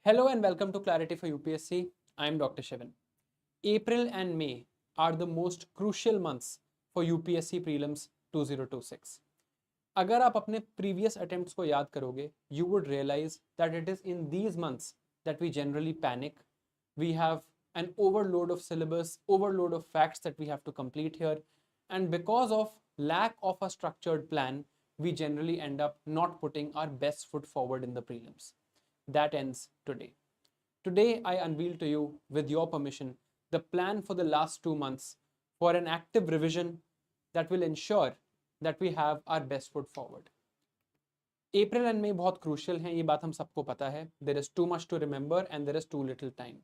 Hello and welcome to Clarity for UPSC. I am Dr. Shivan. April and May are the most crucial months for UPSC prelims 2026. अगर आप अपने previous attempts को याद करोगे, you would realize that it is in these months that we generally panic. We have an overload of syllabus, overload of facts that we have to complete here, and because of lack of a structured plan, we generally end up not putting our best foot forward in the prelims. That ends today. Today, I unveil to you, with your permission, the plan for the last 2 months for an active revision that will ensure that we have our best foot forward. April and मई बहुत crucial हैं, ये बात हम सबको पता है. There is too much to remember and there is too little time.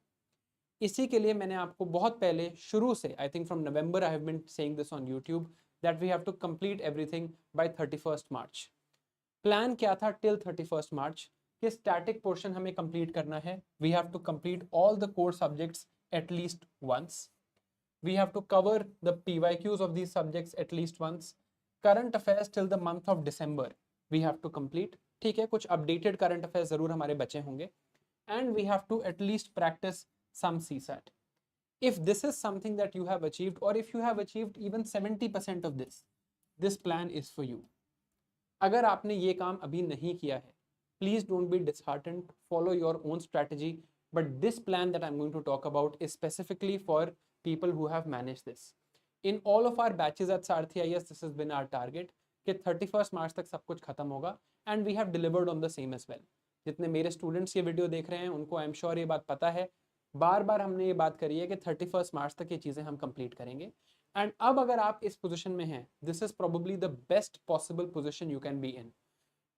इसी के लिए मैंने आपको बहुत पहले शुरू से, I think from November I have been saying this on YouTube that we have to complete everything by 31st March. Plan क्या था टिल 31st मार्च कि स्टैटिक पोर्शन हमें कंप्लीट करना है. We have to complete all the core subjects at least once. We have to cover the PYQs of these subjects at least once. Current affairs till the month of December we have to complete. ठीक है, कुछ updated current affairs जरूर हमारे बचे होंगे. And we have to at least practice some CSAT. If this is something that you have achieved, or if you have achieved even 70% of this plan is for you. अगर आपने ये काम अभी नहीं किया है, please don't be disheartened, follow your own strategy, but this plan that I'm going to talk about is specifically for people who have managed this. In all of our batches at Sarthi IAS, this has been our target कि 31st मार्च तक सब कुछ खत्म होगा, and we have delivered on the same as well. जितने मेरे students ये video देख रहे हैं उनको आई एम श्योर ये बात पता है. बार बार हमने ये बात करी है कि 31st मार्च तक ये चीज़ें हम कंप्लीट करेंगे. एंड अब अगर आप इस पोजीशन में हैं, this is probably the best possible position you can be in.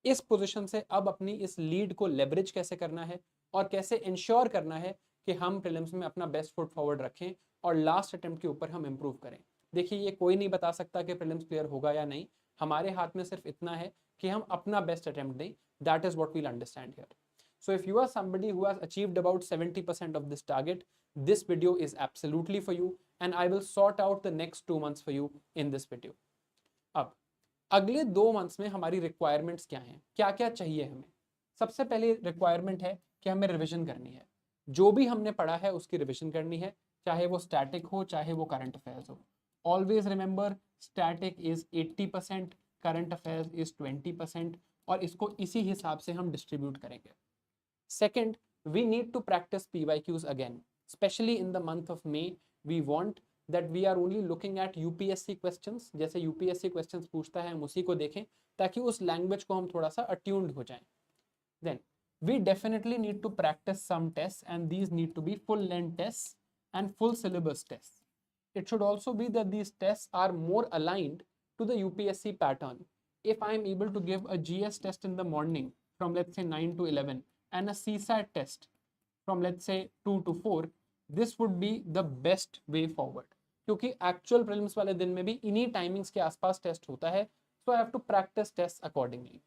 इस पोजीशन से अब अपनी इस लीड को लेवरेज कैसे करना है और कैसे इंश्योर करना है कि हम प्रीलिम्स में अपना बेस्ट फुट फॉरवर्ड रखें और लास्ट अटेम्प्ट के ऊपर हम इंप्रूव करें. देखिए, ये कोई नहीं बता सकता कि प्रीलिम्स क्लियर होगा या नहीं. हमारे हाथ में सिर्फ इतना है कि हम अपना बेस्ट अटेम्प्ट दें. That is what we'll understand here. So if you are somebody who has achieved about 70% of this target, this video is absolutely for you and I will sort out the next 2 months for you in this video. अब अगले 2 months में हमारी requirements क्या हैं, क्या क्या चाहिए हमें. सबसे पहले requirement है कि हमें रिविजन करनी है. जो भी हमने पढ़ा है उसकी रिविजन करनी है, चाहे वो स्टैटिक हो चाहे वो करंट अफेयर्स हो. Always remember, static is 80%, current affairs is 20%, और इसको इसी हिसाब से हम डिस्ट्रीब्यूट करेंगे. Second, we need to practice PYQs again, especially in the month of May. We want that we are only looking at UPSC questions. जैसे UPSC questions पूछता है हम उसी को देखें ताकि उस language को हम थोड़ा सा attuned हो जाएं. Then we definitely need to practice some tests, and these need to be full length tests and full syllabus tests. It should also be that these tests are more aligned to the UPSC pattern. If I am able to give a GS test in the morning from let's say 9 to 11 and a CSAT test from let's say 2 to 4, this would be the best way forward. क्योंकि actual prelims वाले दिन में भी इन्हीं timings के आसपास test होता है, so I have to practice tests accordingly.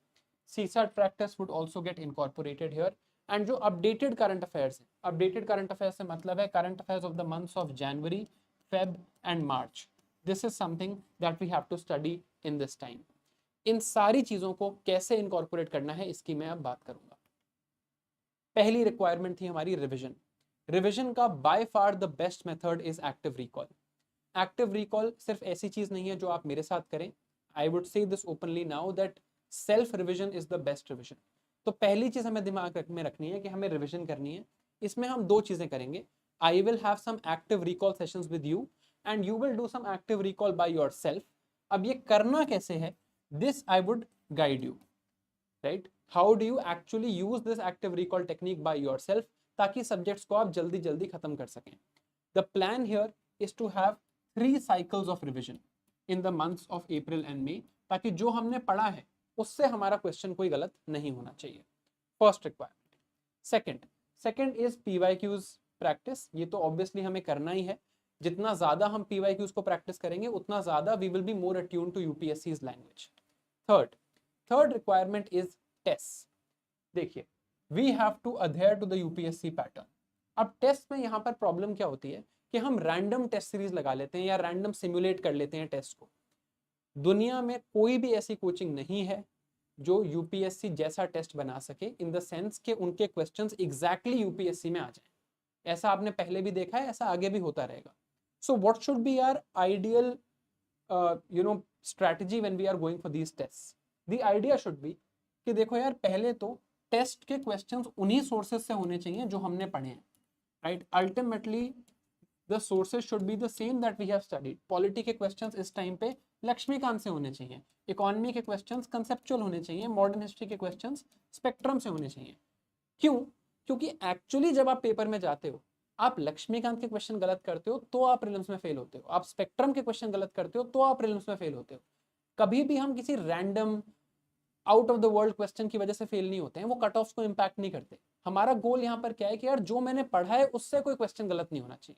CSAT practice would also get incorporated here. And जो updated current affairs है, updated current affairs से मतलब है current affairs of the months of January, Feb and March. This is something that we have to study in this time. इन सारी चीज़ों को कैसे incorporate करना है इसकी मैं अब बात करूँगा. पहली रिक्वायरमेंट थी हमारी रिवीजन. रिवीजन का by far the best method is active recall. Active recall सिर्फ ऐसी चीज नहीं है जो आप मेरे साथ करें. I would say this openly now that self revision is the best revision. तो पहली चीज हमें दिमाग में रखनी है कि हमें रिवीजन करनी है. इसमें हम 2 चीजें करेंगे. I will have some active recall sessions with you and you will do some active recall by yourself. अब ये करना कैसे है, this I would guide you, right. How do you actually use this active recall technique by yourself ताकि subjects को आप जल्दी जल्दी खत्म कर सकें. The plan here is to have 3 cycles of revision in the months of April and मई, ताकि जो हमने पढ़ा है उससे हमारा क्वेश्चन कोई गलत नहीं होना चाहिए. First requirement. Second is PYQs practice. ये तो ऑब्वियसली हमें करना ही है. जितना ज्यादा हम PYQs को प्रैक्टिस करेंगे उतना ज्यादा we will be more attuned to UPSC's language. Third requirement is test. देखिए, we have to adhere to the UPSC pattern. अब टेस्ट में यहाँ पर प्रॉब्लम क्या होती है कि हम रैंडम टेस्ट सीरीज लगा लेते हैं या रैंडम सिमुलेट कर लेते हैं टेस्ट को. दुनिया में कोई भी ऐसी कोचिंग नहीं है जो यूपीएससी जैसा टेस्ट बना सके, इन द सेंस के उनके क्वेश्चंस एग्जैक्टली यूपीएससी में आ जाए। ऐसा आपने पहले भी देखा है, ऐसा आगे भी होता रहेगा। So what should be our ideal strategy when we are going for these test? The idea should be कि देखो यार, पहले तो टेस्ट के क्वेश्चंस उन्हीं सोर्सेज से होने चाहिए जो हमने पढ़े हैं, right? Ultimately the sources should be the same that we have studied. Polity के क्वेश्चंस इस टाइम पे लक्ष्मीकांत से होने चाहिए, इकोनॉमी के क्वेश्चंस कंसेप्चुअल होने चाहिए, मॉडर्न हिस्ट्री के क्वेश्चंस स्पेक्ट्रम से होने चाहिए। क्यों? क्योंकि एक्चुअली जब आप पेपर में जाते हो, आप लक्ष्मीकांत के क्वेश्चन गलत करते हो तो आप प्रीलिम्स में फेल होते हो, आप स्पेक्ट्रम के क्वेश्चन गलत करते हो तो आप प्रीलिम्स में फेल होते हो। कभी भी हम किसी random out of the world question की वजह से फेल नहीं होते हैं, वो कट ऑफ को इंपैक्ट नहीं करते। हमारा गोल यहाँ पर क्या है कि यार जो मैंने पढ़ा है उससे कोई क्वेश्चन गलत नहीं होना चाहिए।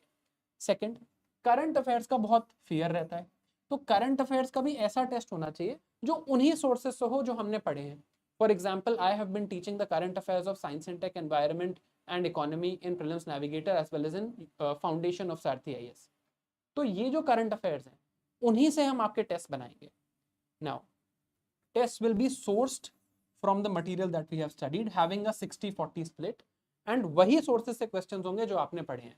सेकंड, करंट अफेयर्स का बहुत फियर रहता है, तो करंट अफेयर्स का भी ऐसा टेस्ट होना चाहिए जो उन्हीं सोर्सेस से हो जो हमने पढ़े हैं। For example, I have been teaching the current affairs of science and tech, environment and economy in prelims navigator as well as in foundation of Sarathi IAS. तो ये जो करंट अफेयर्स हैं उन्हीं से हम आपके टेस्ट बनाएंगे। Now tests will be sourced from the material that we have studied, having a 60-40 split, and वही sources से questions होंगे जो आपने पढ़े हैं।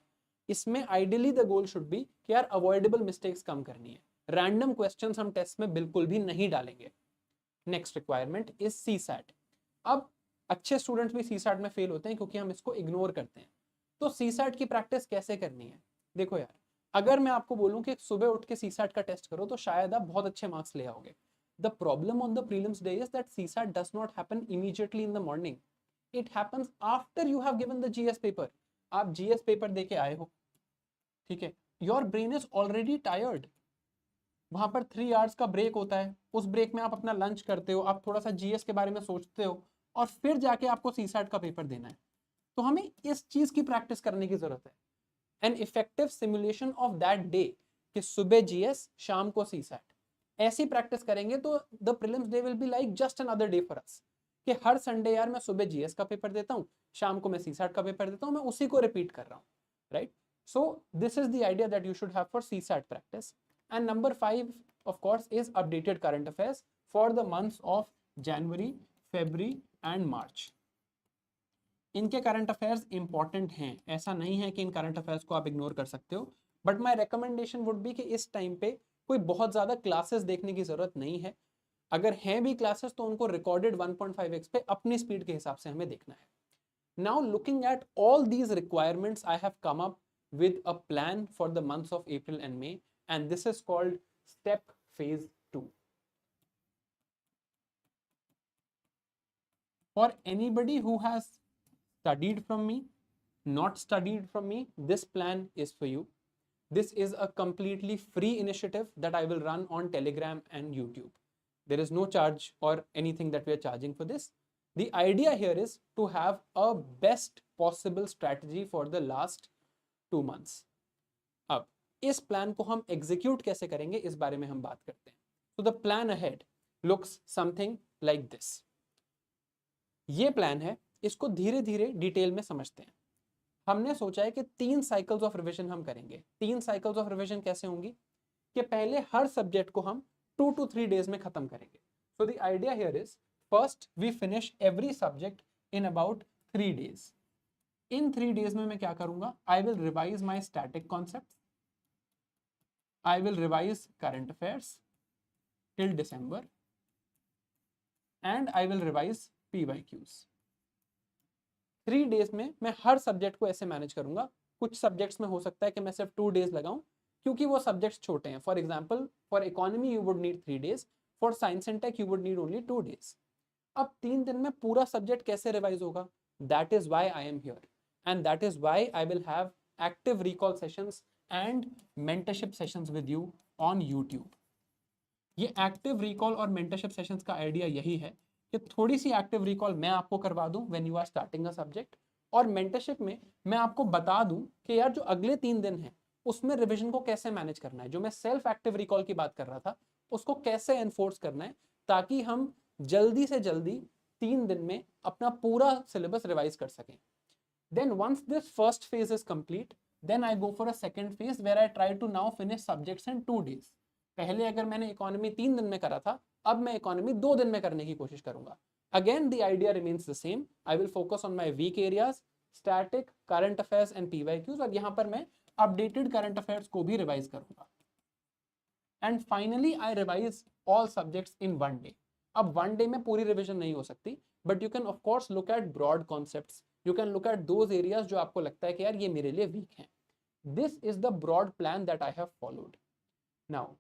इसमें ideally the goal should be कि यार avoidable mistakes कम करनी है, random questions हम टेस्ट में बिल्कुल भी नहीं डालेंगे। Next requirement is CSAT. अब अच्छे स्टूडेंट्स भी सीसैट में फेल होते हैं क्योंकि हम इसको इग्नोर करते हैं। तो सीसैट की प्रैक्टिस कैसे करनी है? देखो यार, अगर मैं आपको बोलूं कि सुबह उठ के सीसैट का टेस्ट करो तो शायद आप बहुत अच्छे मार्क्स ले आओगे। The problem on the prelims day is that CSAT does not happen immediately in the morning. It happens after you have given the GS paper. आप GS पेपर दे के आए हो, ठीक है, your brain is already tired. वहां पर 3 hours का break होता है, उस ब्रेक में आप अपना लंच करते हो, आप थोड़ा सा GS के बारे में सोचते हो और फिर जाके आपको CSAT का पेपर देना है। तो हमें इस चीज की प्रैक्टिस करने की जरूरत है। An effective simulation of that day, कि सुबह GS शाम को CSAT, ऐसी प्रैक्टिस करेंगे तो the prelims day will be like just another day for us. कि हर संडे यार मैं सुबह GS का पेपर देता हूँ, शाम को मैं CSAT का पेपर देता हूँ, मैं उसी को रिपीट कर रहा हूँ, right? So this is the idea that you should have for CSAT practice. And number 5 of course is updated current affairs for the months of January, February and March. इनके current affairs important हैं, ऐसा नहीं है कि इन current affairs को आप ignore कर सकते हो, but my recommendation would be कि इस टाइम पे कोई बहुत ज़्यादा क्लासेस देखने की ज़रूरत नहीं है। अगर हैं भी क्लासेस तो उनको रिकॉर्डेड 1.5x पे अपनी स्पीड के हिसाब से हमें देखना है। Now looking at all these requirements, I have come up with a plan for the months of April and May, and this is called step phase 2. For anybody who has studied from me, not studied from me, this plan is for you. This is a completely free initiative that I will run on Telegram and YouTube. There is no charge or anything that we are charging for this. The idea here is to have a best possible strategy for the last 2 months. अब इस plan को हम execute कैसे करेंगे इस बारे में हम बात करते हैं। So the plan ahead looks something like this. ये प्लान है, इसको धीरे धीरे डिटेल में समझते हैं। हमने सोचा है कि 3 साइकिल्स ऑफ रिवीजन हम करेंगे। 3 साइकिल्स ऑफ रिवीजन कैसे होंगी कि पहले हर सब्जेक्ट को हम 2 to 3 डेज में खत्म करेंगे। So the idea here is first we finish every subject in about 3 days. In 3 days में मैं क्या करूंगा? I will revise my static concepts, I will revise current affairs till December, and I will revise PYQs. 3 days में मैं हर subject को ऐसे manage करूंगा। कुछ सब्जेक्ट्स में हो सकता है कि मैं सिर्फ 2 डेज लगाऊं क्योंकि वो सब्जेक्ट्स छोटे हैं। For example, for economy you would need 3 days, for science and tech you would need only 2 days. अब 3 दिन में पूरा सब्जेक्ट कैसे रिवाइज होगा? That is why I am here, and that is why I will have active recall sessions and mentorship sessions with you on YouTube. ये active recall और mentorship sessions का idea यही है कि थोड़ी सी active recall मैं आपको करवा दूं when you are starting a subject, और mentorship में मैं आपको बता दूं कि यार जो अगले 3 दिन हैं उसमें रिविजन को कैसे मैनेज करना है। जो मैं सेल्फ एक्टिव रिकॉल की बात कर रहा था उसको कैसे एनफोर्स करना है ताकि हम जल्दी से जल्दी 3 दिन में अपना पूरा सिलेबस रिवाइज कर सकें। Then once this first phase is complete, then I go for a second phase where I try to now finish subjects in 2 days. पहले अगर मैंने इकोनॉमी 3 दिन में करा था, अब मैं इकोनॉमी 2 दिन में करने की कोशिश करूंगा। Again the idea remains the same, I will focus on my weak areas, static, current affairs and PYQs, और यहाँ पर मैं अपडेटेड करंट अफेयर्स को भी रिवाइज करूंगा। And finally I revise all subjects in one day. अब one day में पूरी रिविजन नहीं हो सकती, but you can of course look at broad concepts, you can look at those areas जो आपको लगता है कि यार ये मेरे लिए वीक हैं। This is the broad plan that I have followed. Now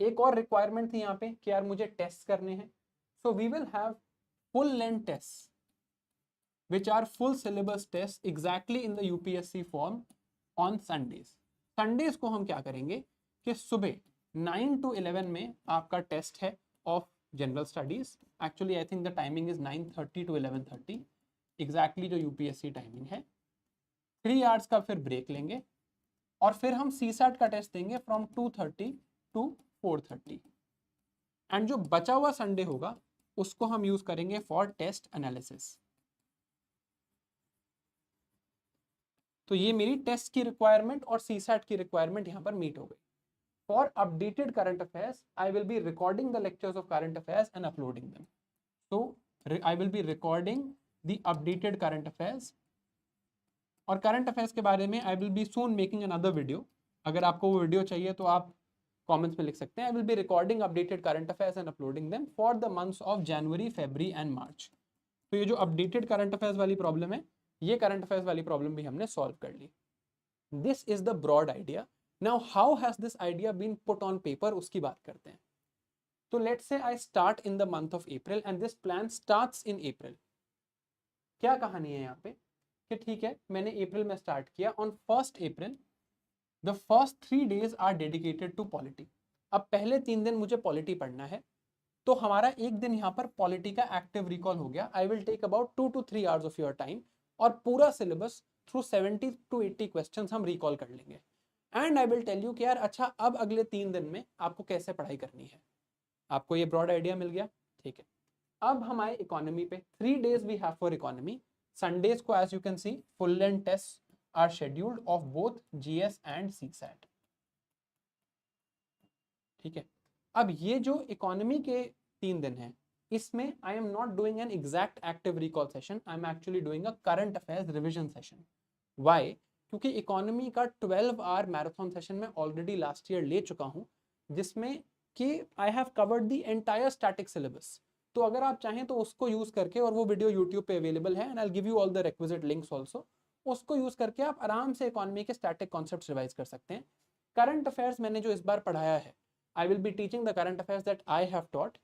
एक और रिक्वायरमेंट थी यहाँ पे कि यार मुझे टेस्ट करने हैं, so we will have full length test which are full syllabus tests exactly in the UPSC form on Sundays. Sundays को हम क्या करेंगे कि सुबह 9 to 11 में आपका टेस्ट है of general studies. Actually I think the timing is 9:30 to 11:30 exactly जो यूपीएससी टाइमिंग है। 3 आवर्स का फिर ब्रेक लेंगे और फिर हम सीसैट का टेस्ट देंगे फ्रॉम 2:30 to 4:30। एंड जो बचा हुआ संडे होगा उसको हम यूज करेंगे फॉर टेस्ट एनालिसिस। तो ये मेरी टेस्ट की रिक्वायरमेंट और सीसैट की रिक्वायरमेंट यहाँ पर मीट हो गई। For updated current affairs I will be recording the lectures of current affairs and uploading them. So I will be recording the updated current affairs, और करंट अफेयर्स के बारे में आई will B soon making another video. अगर आपको वो video चाहिए तो आप कमेंट्स में लिख सकते हैं। I will be recording updated current affairs and uploading them for the months of January, February and March. तो ये जो अपडेटेड करंट अफेयर्स वाली प्रॉब्लम है, ये करंट अफेयर्स वाली प्रॉब्लम भी हमने सॉल्व कर ली। This is the broad idea. Now how has this idea been put on paper, उसकी बात करते हैं। तो let's say I start in the month of April and this plan starts in April. क्या कहानी है यहाँ पे कि ठीक है, मैंने अप्रैल में स्टार्ट किया। On 1st April the first 3 days are dedicated to polity. अब पहले 3 दिन मुझे पॉलिटी पढ़ना है, तो हमारा एक दिन यहाँ पर पॉलिटी का एक्टिव रिकॉल हो गया। I will take about 2 to 3 hours of your time और पूरा सिलेबस थ्रू 70 to 80 क्वेश्चंस हम रिकॉल कर लेंगे। And I will tell you कि यार अच्छा अब अगले 3 दिन में आपको कैसे पढ़ाई करनी है। आपको ये ब्रॉड आइडिया मिल गया, ठीक है। अब हम आए इकोनॉमी पे। 3 days we have for economy. Sundays को as you can see full length test are scheduled of both GS and CSAT, ठीक है। अब ये जो इकोनॉमी के 3 दिन हैं, इसमें I am not doing an exact active recall session, I am actually doing a current affairs revision session. Why? क्योंकि इकोनॉमी का 12 आवर मैराथन सेशन मैं ऑलरेडी लास्ट ईयर ले चुका हूं, जिसमें कि I have covered the entire static syllabus. तो अगर आप चाहें तो उसको यूज करके, और वो वीडियो यूट्यूब पे अवेलेबल है and I will give you all the requisite links also, उसको यूज करके आप आराम से इकोनॉमी के स्टैटिक कॉन्सेप्ट्स रिवाइज कर सकते हैं। करंट अफेयर्स मैंने जो इस बार पढ़ाया है, I will be teaching the current affairs that I have taught.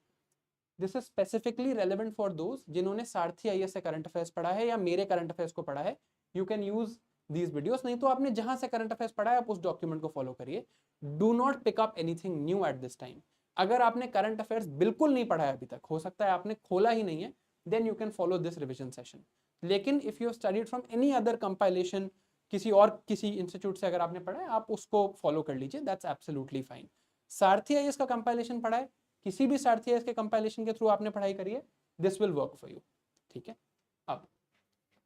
This is specifically relevant for those जिन्होंने सारथी आईएएस से करंट अफेयर्स पढ़ा है या मेरे करंट अफेयर्स को पढ़ा है। You can use these videos। नहीं तो आपने जहां से करंट अफेयर्स पढ़ा है आप उस डॉक्यूमेंट को फॉलो करिए। Do not pick up anything new at this time। अगर आपने करंट अफेयर्स बिल्कुल नहीं पढ़ा है अभी तक, हो सकता है आपने खोला ही नहीं है, then you can follow this revision session। लेकिन if you have studied from any other compilation, किसी इंस्टीट्यूट से अगर आपने पढ़ा है, आप उसको फॉलो कर लीजिए, that's absolutely fine। Sarathi IAS का कंपाइलेशन पढ़ा है, किसी भी सारथी आईएएस के कंपाइलेशन के थ्रू आपने पढ़ाई करी है, this will work for you, ठीक है। अब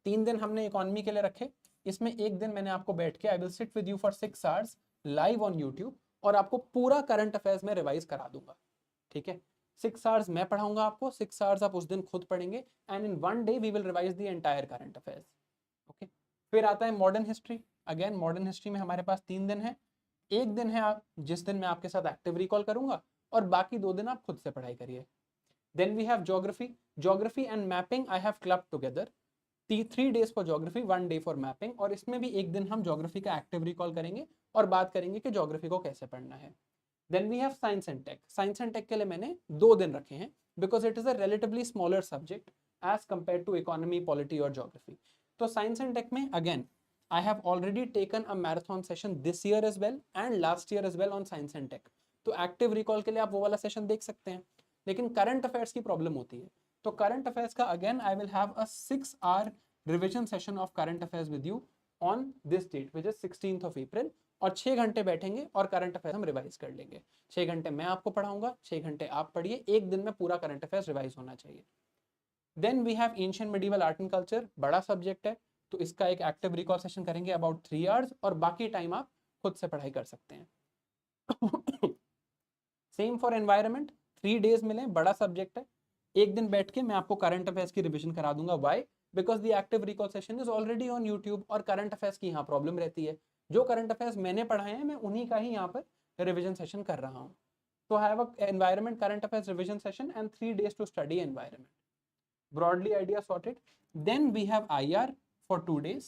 3 दिन हमने इकोनॉमी के लिए रखे, इसमें एक दिन मैंने आपको बैठ के I will sit with you for 6 hours live on YouTube और आपको पूरा करंट अफेयर्स में रिवाइज करा दूंगा, ठीक है। 6 आवर्स मैं पढ़ाऊंगा आपको, 6 आवर्स आप उस दिन खुद पढ़ेंगे and in one day we will revise the entire current affairs, okay. फिर आता है modern history. Again modern history में हमारे पास 3 दिन है। एक दिन है आप जिस दिन मैं आपके साथ एक्टिव रिकॉल करूंगा और बाकी 2 दिन आप खुद से पढ़ाई करिए। Then we have geography and mapping I have clubbed together. 3 days for geography, 1 day for mapping, और इसमें भी एक दिन हम ज्योग्राफी का एक्टिव रिकॉल करेंगे और बात करेंगे कि ज्योग्राफी को कैसे पढ़ना है। Then we have science and tech. Science and tech के लिए मैंने 2 दिन रखे हैं because it is a relatively smaller subject as compare to economy, polity और ज्योग्राफी। तो साइंस एंड टेक में again I have already taken a marathon session this year as well and last year as well on science and tech। तो active recall के लिए आप वो वाला session देख सकते हैं, लेकिन करंट अफेयर्स की प्रॉब्लम होती है। तो करंट अफेयर्स का again I will have a 6 hour revision session of current affairs with you on this date which is 16th of April, और 6 घंटे बैठेंगे और करंट अफेयर्स हम रिवाइज कर लेंगे। 6 घंटे मैं आपको पढ़ाऊंगा, 6 घंटे आप पढ़िए, एक दिन में पूरा करंट अफेयर्स रिवाइज होना चाहिए। Then we have ancient medieval art and culture, बड़ा सब्जेक्ट है, तो इसका एक एक्टिव रिकॉल सेशन करेंगे अबाउट 3 आवर्स और बाकी टाइम आप खुद से पढ़ाई कर सकते हैं। सेम फॉर एनवायरनमेंट, 3 डेज मिले, बड़ा सब्जेक्ट है, एक दिन बैठ के मैं आपको करंट अफेयर्स की रिविजन करा दूंगा। Why? Because the active recall session is already on YouTube, और करंट अफेयर्स की यहाँ प्रॉब्लम रहती है, जो करंट अफेयर्स मैंने पढ़ाए हैं मैं उन्हीं का ही यहाँ पर रिविजन सेशन कर रहा हूँ। तो I have a environment current affairs revision session and 3 days to study environment. Broadly idea sorted. Then we have IR for 2 days.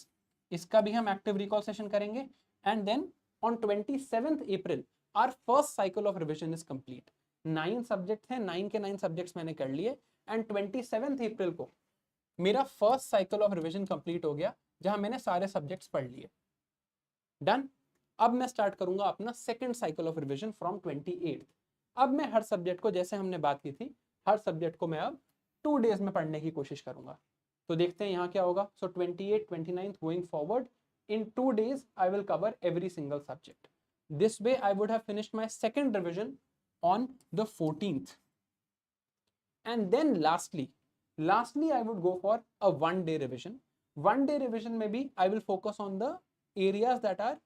इसका भी हम active recall session करेंगे, and then on 27th April our first cycle of revision is complete. 9 subjects हैं, 9 के 9 subjects मैंने कर लिए, and 27th April को मेरा first cycle of revision complete हो गया, जहां मैंने सारे subjects पढ़ लिए। Done. अब मैं स्टार्ट करूंगा अपना second cycle of revision from 28th। अब मैं हर सब्जेक्ट को, जैसे हमने बात की थी, हर सब्जेक्ट को मैं अब 2 डेज में पढ़ने की कोशिश करूंगा। तो देखते हैं यहाँ क्या होगा। सो 28, 29 going forward, in 2 days I will cover every single subject. This way I would have finished my second revision on the 14th. And then lastly I would go for a 1-day revision. 1-day revision में भी I will focus on the areas that are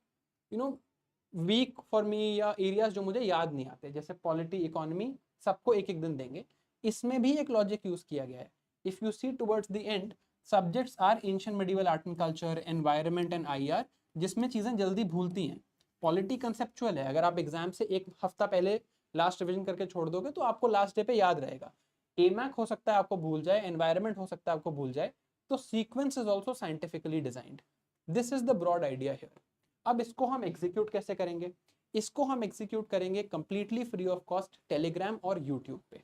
weak for me, या areas जो मुझे याद नहीं आते, जैसे polity, economy, सबको एक एक दिन देंगे। इसमें भी एक लॉजिक यूज किया गया है। If you see towards the end, subjects are ancient medieval art and culture, environment and IR, जिसमें चीजें जल्दी भूलती हैं। पॉलिटी कंसेप्चुअल है, अगर आप एग्जाम से एक हफ्ता पहले लास्ट रिविजन करके छोड़ दोगे तो आपको लास्ट डे पे याद रहेगा। एमैक हो सकता है आपको भूल जाए, एनवायरनमेंट हो सकता है आपको भूल जाए। तो sequence is also scientifically designed. This is the broad idea here. अब इसको हम एग्जीक्यूट कैसे करेंगे? इसको हम एग्जीक्यूट करेंगे completely free of cost Telegram और यूट्यूब पे,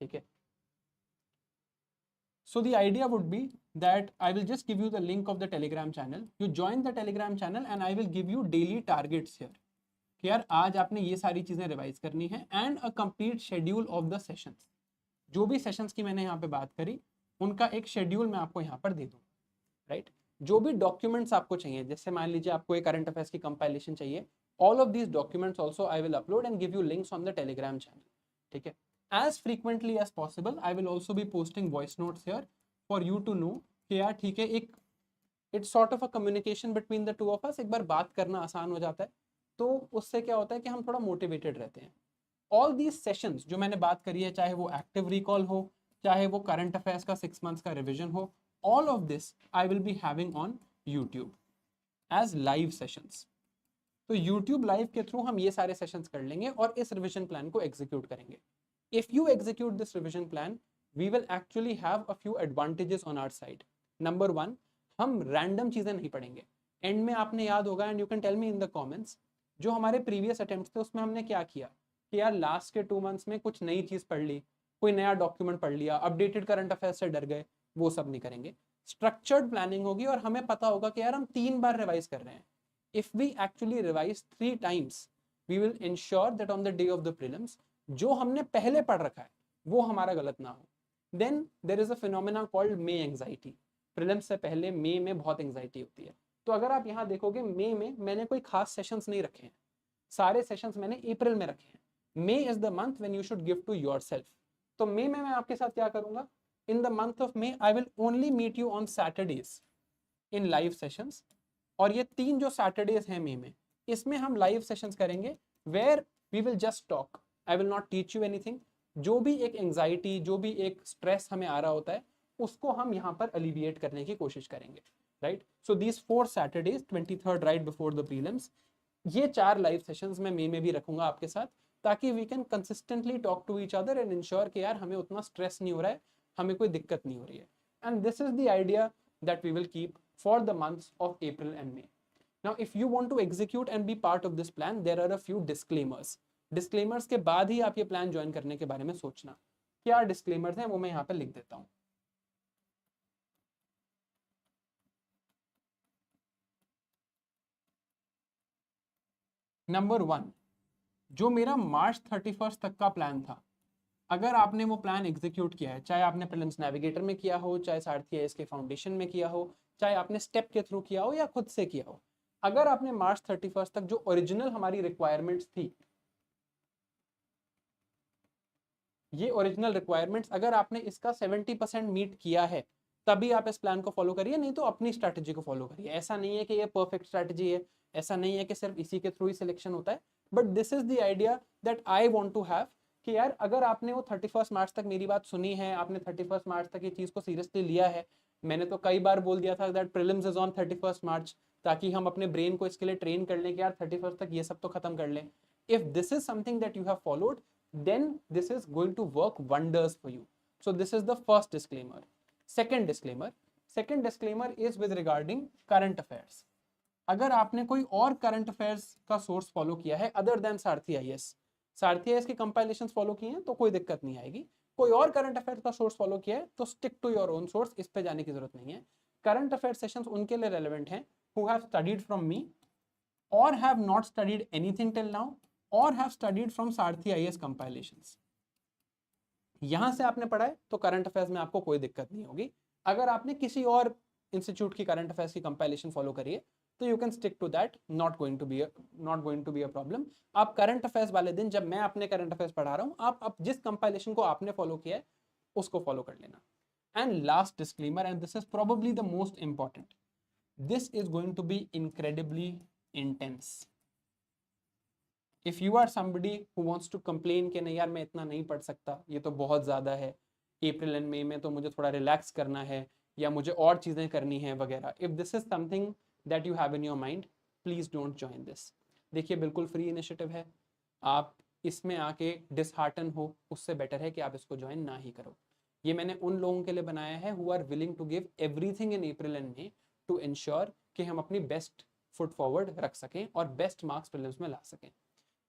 ठीक है। So the idea would be that I will just give you the link of the Telegram channel, you join the Telegram channel and I will give you daily targets here कि यार आज आपने ये सारी चीजें रिवाइज करनी है, and a complete schedule of the sessions. जो भी सेशंस की मैंने यहाँ पे बात करी उनका एक शेड्यूल मैं आपको यहाँ पर दे दूँ, राइट। जो भी डॉक्यूमेंट्स आपको चाहिए, जैसे मान लीजिए आपको एक करंट अफेयर्स की कंपाइलेशन चाहिए, all of these documents also I will upload and give you links on the Telegram channel, ठीक है। As frequently as possible I will also be posting voice notes here for you to know कि यार ठीक है, एक it's sort of a communication between the two of us. एक बार बात करना आसान हो जाता है, तो उससे क्या होता है कि हम थोड़ा मोटिवेटेड रहते हैं। ऑल दीज सेशंस जो मैंने बात करी है, चाहे वो एक्टिव रिकॉल हो, चाहे वो करंट अफेयर्स का 6 months का रिविजन हो, all of this I will be having on YouTube as live sessions. तो YouTube live के थ्रू हम ये सारे सेशंस कर लेंगे और इस रिविजन प्लान को एग्जीक्यूट करेंगे। If you execute this revision plan, we will actually have a few advantages on our side. Number 1, हम रैंडम चीजें नहीं पढ़ेंगे। एंड में आपने याद होगा, and you can tell me in the comments, जो हमारे प्रीवियस अटेम्प्ट्स थे उसमें हमने क्या किया कि यार लास्ट के 2 months में कुछ नई चीज पढ़ ली, कोई नया डॉक्यूमेंट पढ़ लिया, अपडेटेड करंट अफेयर्स से डर गए, वो सब नहीं करेंगे। स्ट्रक्चर्ड प्लानिंग होगी और हमें पता होगा कि यार हम 3 बार रिवाइज कर रहे हैं। If we actually revise 3 times, we will ensure that on the day of the prelims जो हमने पहले पढ़ रखा है वो हमारा गलत ना हो। Then there is a phenomena called May anxiety. Prelims से पहले मे में बहुत एंजाइटी होती है। तो अगर आप यहाँ देखोगे, मे में मैंने कोई खास सेशंस नहीं रखे हैं, सारे सेशंस मैंने अप्रैल में रखे हैं। May is the month when you should give to yourself. तो मे में मैं आपके साथ क्या करूंगा, in the month of May I will only meet you on Saturdays in live sessions। और ये 3 जो Saturdays हैं मई में, इसमें हम live sessions करेंगे where we will just talk, I will not teach you anything। जो भी एक anxiety, जो भी एक stress हमें आ रहा होता है, उसको हम यहाँ पर alleviate करने की कोशिश करेंगे, right। So these 4 Saturdays, 23rd right before the prelims, ये 4 live sessions मैं मई में भी रखूंगा आपके साथ, ताकि we can consistently talk to each other and ensure कि यार हमें उतना stress नहीं हो रहा है, हमें कोई दिक्कत नहीं हो रही है। And this is the idea that we will keep for the months of April and May. Now if you want to execute and be part of this plan, there are a few disclaimers. Disclaimers के बाद ही आप ये plan join करने के बारे में सोचना। क्या डिस्क्लेमर्स हैं वो मैं यहाँ पे लिख देता हूँ। नंबर 1, जो मेरा मार्च 31 तक का प्लान था, अगर आपने वो प्लान एग्जीक्यूट किया है, चाहे आपने प्रीलिम्स नेविगेटर में किया हो, चाहे सारथी आईएएस के फाउंडेशन में किया हो, चाहे आपने स्टेप के थ्रू किया हो या खुद से किया हो, अगर आपने मार्च 31 तक जो ओरिजिनल हमारी रिक्वायरमेंट्स थी, ये ओरिजिनल रिक्वायरमेंट्स अगर आपने इसका 70% मीट किया है, तभी आप इस प्लान को फॉलो करिए, नहीं तो अपनी स्ट्रैटेजी को फॉलो करिए। ऐसा नहीं है कि ये परफेक्ट स्ट्रैटेजी है, ऐसा नहीं है कि सिर्फ इसी के थ्रू ही सिलेक्शन होता है, but this is the idea that I want to have कि यार अगर आपने वो 31 मार्च तक मेरी बात सुनी है, आपने 31 मार्च तक ये चीज़ को सीरियसली लिया है, मैंने तो कई बार बोल दिया था दैट प्रीलिम्स इज ऑन 31 मार्च, ताकि हम अपने ब्रेन को इसके लिए ट्रेन कर लें कि यार 31 तक ये सब तो खत्म कर लें. If this is something that you have followed, then this is going to work wonders for you. So this is the first disclaimer. Second disclaimer is with regarding current affairs. अगर आपने कोई और करंट अफेयर्स का source follow किया है other than Sarathi IAS, Sarathi IAS के compilation follow किए हैं तो कोई दिक्कत नहीं आएगी. कोई और करंट अफेयर्स का सोर्स फॉलो किया है तो stick to your own source, इस पे जाने की जरूरत नहीं है. करंट अफेयर सेशंस उनके लिए रेलेवेंट हैं who have studied from me और have not studied anything till now और have studied from Sarathi IAS compilations. यहां से आपने पढ़ा है तो करंट अफेयर्स में आपको कोई दिक्कत नहीं होगी. अगर आपने किसी और इंस्टीट्यूट की करंट अफेयर्स की कंपाइलेशन फॉलो करी है तो you can stick to that, not going to be a problem. आप करंट अफेयर्स वाले दिन जब मैं अपने करंट अफेयर्स पढ़ा रहा हूं, आप जिस कंपाइलेशन को आपने फॉलो किया है उसको फॉलो कर लेना. And last disclaimer, and this is probably the most important, this is going to be incredibly intense. If you are somebody who wants to complain कि नहीं यार मैं इतना नहीं पढ़ सकता, ये तो बहुत ज़्यादा है, अप्रैल एंड मई में तो मुझे थोड़ा रिलैक्स करना है या मुझे और चीज़ें करनी है वगैरह, if this is something that you have in your mind, please don't join this. देखिए बिल्कुल फ्री इनिशिएटिव है, आप इसमें आके डिसहार्टन हो उससे बेटर है कि आप इसको ज्वाइन ना ही करो. ये मैंने उन लोगों के लिए बनाया है who are willing to give everything in April and May to ensure कि हम अपनी बेस्ट फुट फॉरवर्ड रख सकें और बेस्ट मार्क्स प्रीलिम्स में ला सकें.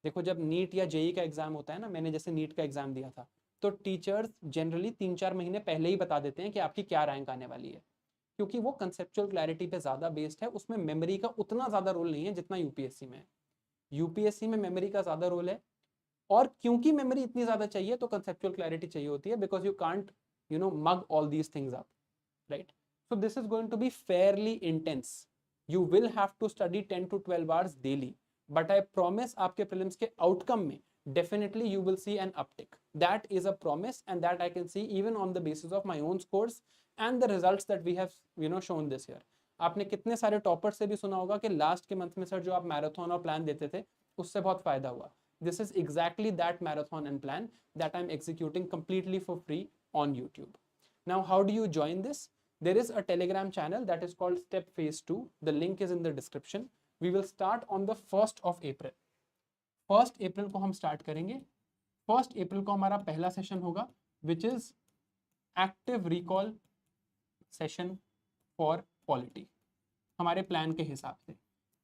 देखो जब नीट या जेई का एग्जाम होता है ना, मैंने जैसे नीट का एग्जाम दिया था, तो टीचर्स जनरली 3-4 महीने पहले ही बता देते हैं कि आपकी क्या रैंक आने वाली है, क्योंकि वो कंसेप्चुअल क्लैरिटी पे ज़्यादा बेस्ड है, उसमें मेमोरी का उतना ज़्यादा रोल नहीं है जितना यूपीएससी में है. यूपीएससी में मेमोरी का ज़्यादा रोल है, और क्योंकि मेमोरी इतनी ज़्यादा चाहिए तो कंसेप्चुअल क्लैरिटी चाहिए होती है, because you can't mug all these things up, right. So this is going to be fairly intense. You will have to study 10 to 12 hours daily. But I promise आपके prelims के outcome में definitely you will see an uptick. That is a promise, and that I can see even on the basis of my own scores and the results that we have shown this year. आपने कितने सारे toppers से भी सुना होगा कि last के month में सर जो आप मैराथन और प्लान देते थे उससे बहुत फायदा हुआ. This is exactly that marathon and plan that I'm executing completely for free on YouTube. Now, how do you join this? There is a Telegram channel that is called Step Phase 2. The link is in the description. We will start on the 1st of April. 1st April को हम start करेंगे. 1st April को हमारा पहला session होगा which is active recall session for polity, हमारे plan के हिसाब से.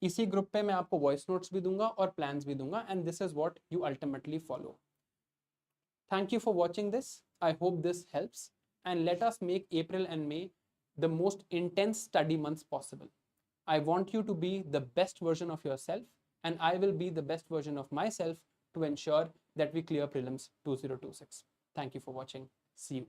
इसी ग्रुप पे मैं आपको वॉइस नोट्स भी दूंगा और प्लान्स भी दूंगा, and this is what you ultimately follow. Thank you for watching this. I hope this helps, and let us make April and May the most intense study months possible. I want you to be the best version of yourself, and I will be the best version of myself to ensure that we clear prelims 2026. Thank you for watching. See you.